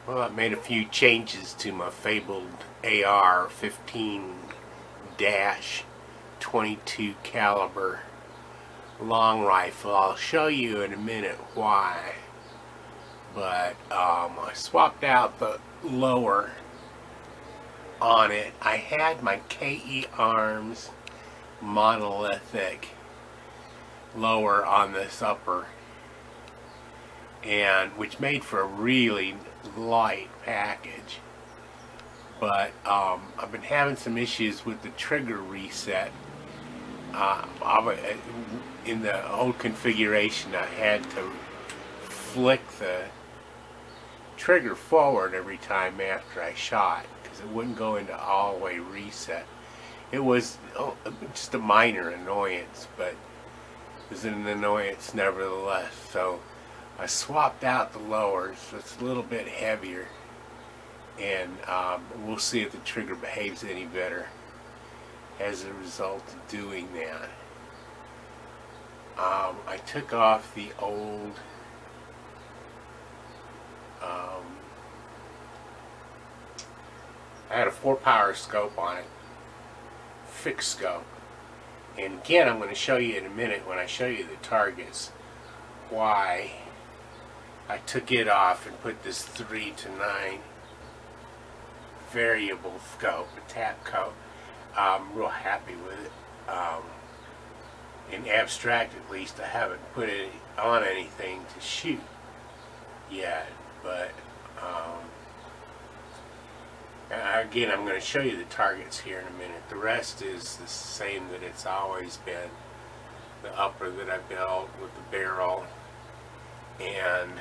Well, I made a few changes to my fabled AR-22 caliber long rifle. I'll show you in a minute why. But I swapped out the lower on it. I had my KE Arms monolithic lower on this upper, and which made for a really light package, but I've been having some issues with the trigger reset. In the old configuration, I had to flick the trigger forward every time after I shot because it wouldn't go into all-way reset. It was just a minor annoyance, but it was an annoyance nevertheless. So I swapped out the lowers, so it's a little bit heavier, and we'll see if the trigger behaves any better as a result of doing that. I took off the old I had a 4-power scope on it, fixed scope, and again I'm going to show you in a minute when I show you the targets why I took it off and put this 3 to 9 variable scope, a tap coat. I'm real happy with it. In abstract, at least, I haven't put it on anything to shoot yet, but again, I'm going to show you the targets here in a minute. The rest is the same that it's always been. The upper that I built with the barrel, and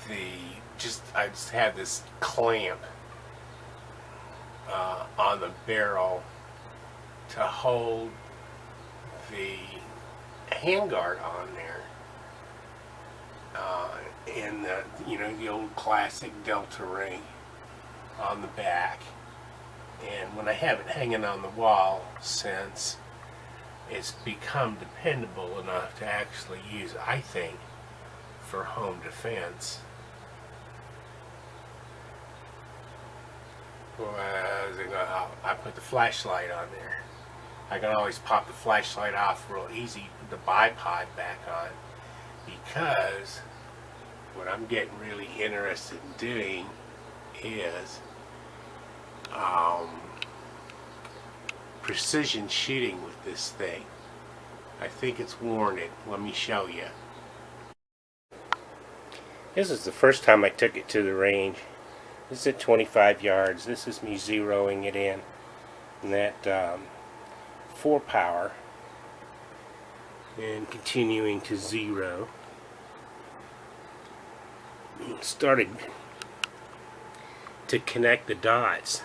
I just had this clamp on the barrel to hold the handguard on there, and the old classic Delta ring on the back. And when I have it hanging on the wall, since it's become dependable enough to actually use, I think, for home defense. Well, I put the flashlight on there. I can always pop the flashlight off real easy, put the bipod back on, because what I'm getting really interested in doing is precision shooting with this thing. I think it's warranted. Let me show you. This is the first time I took it to the range. This is at 25 yards. This is me zeroing it in. And that 4-power. And continuing to zero. Started to connect the dots.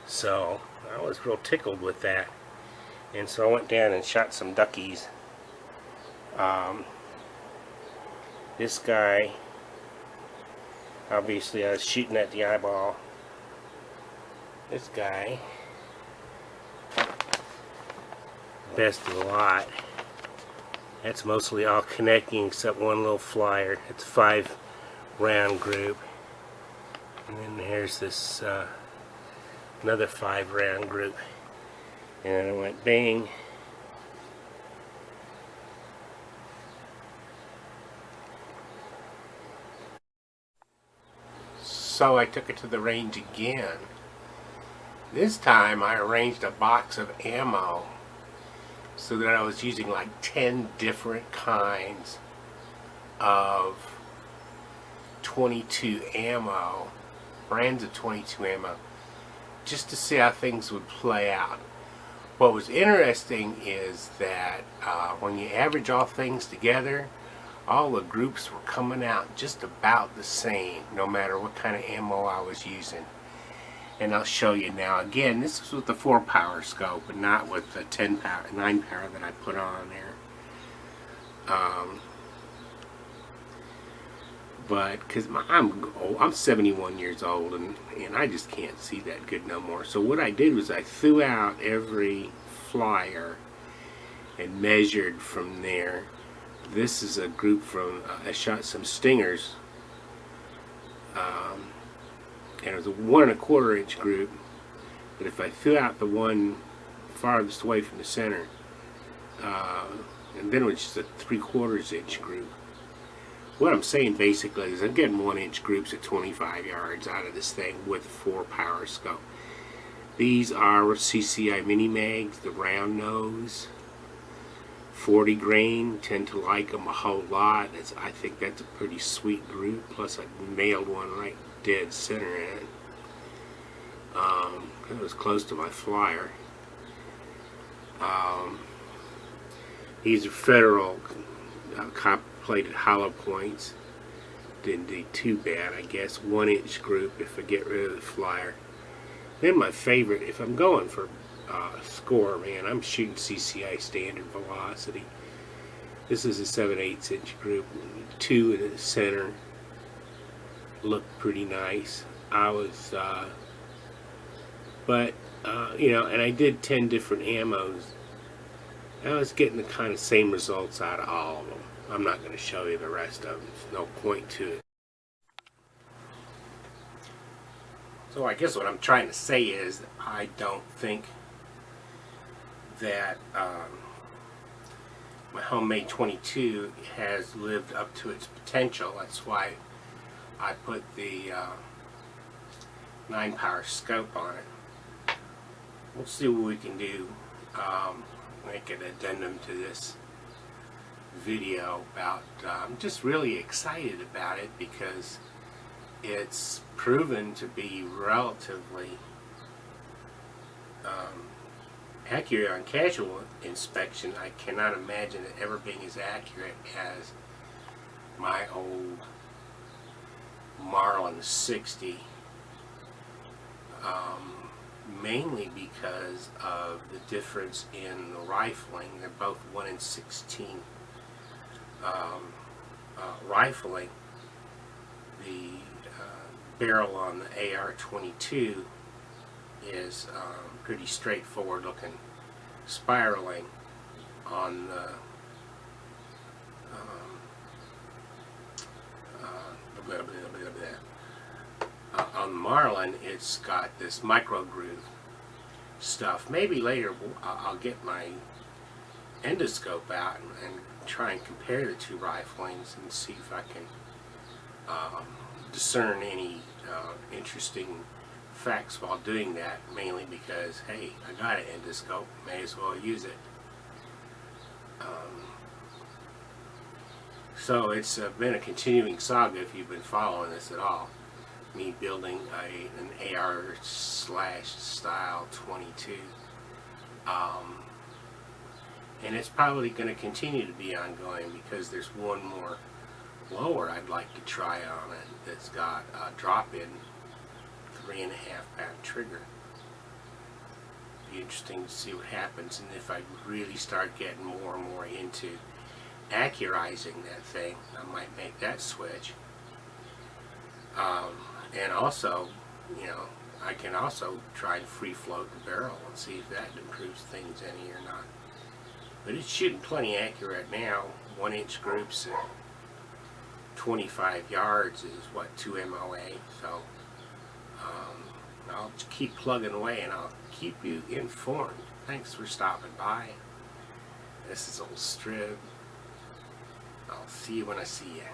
So I was real tickled with that. And so I went down and shot some duckies. This guy, obviously I was shooting at the eyeball. This guy, best of the lot. That's mostly all connecting except one little flyer. It's a 5-round group. And then there's this another 5-round group. And then I went bang. So I took it to the range again. This time I arranged a box of ammo so that I was using like 10 different kinds of 22 ammo, brands of 22 ammo, just to see how things would play out. What was interesting is that when you average all things together, all the groups were coming out just about the same, no matter what kind of ammo I was using. And I'll show you now. Again, this is with the 4-power scope, and not with the 10-power, 9-power that I put on there. But because I'm 71 years old, and I just can't see that good no more. So what I did was I threw out every flyer and measured from there. This is a group from, I shot some stingers and it was a 1 1/4 inch group, but if I threw out the one farthest away from the center, and then it was just a 3/4 inch group. What I'm saying basically is I'm getting 1-inch groups at 25 yards out of this thing with 4 power scope. These are CCI mini mags, the round nose, 40 grain. Tend to like them a whole lot. I think that's a pretty sweet group. Plus I nailed one right dead center in it. It was close to my flyer. These are Federal copper-plated hollow points. Didn't do too bad, I guess. 1-inch group if I get rid of the flyer. Then my favorite, if I'm going for score, man, I'm shooting CCI standard velocity. This is a 7/8 inch group, 2 in the center. Looked pretty nice. You know, and I did 10 different ammos. I was getting the kind of same results out of all of them. I'm not going to show you the rest of them. There's no point to it. So I guess what I'm trying to say is I don't think that my homemade 22 has lived up to its potential. That's why I put the 9 power scope on it. We'll see what we can do. Make an addendum to this video about I'm just really excited about it because it's proven to be relatively accurate on casual inspection. I cannot imagine it ever being as accurate as my old Marlin 60, mainly because of the difference in the rifling. They're both 1 in 16 rifling. The barrel on the AR-22 is pretty straightforward looking spiraling. On the on Marlin, it's got this micro groove stuff. Maybe later I'll get my endoscope out and try and compare the two riflings and see if I can discern any interesting facts while doing that, mainly because, hey, I got an endoscope, may as well use it. So it's been a continuing saga if you've been following this at all. Me building an AR/style 22. And it's probably going to continue to be ongoing because there's one more lower I'd like to try on it that's got a drop-in 3.5 pound trigger. Be interesting to see what happens, and if I really start getting more and more into accurizing that thing, I might make that switch. And also, you know, I can also try and free float the barrel and see if that improves things any or not. But it's shooting plenty accurate now. 1-inch groups at 25 yards is what, 2 MOA. So I'll keep plugging away and I'll keep you informed. Thanks for stopping by. This is Old Strib. I'll see you when I see you.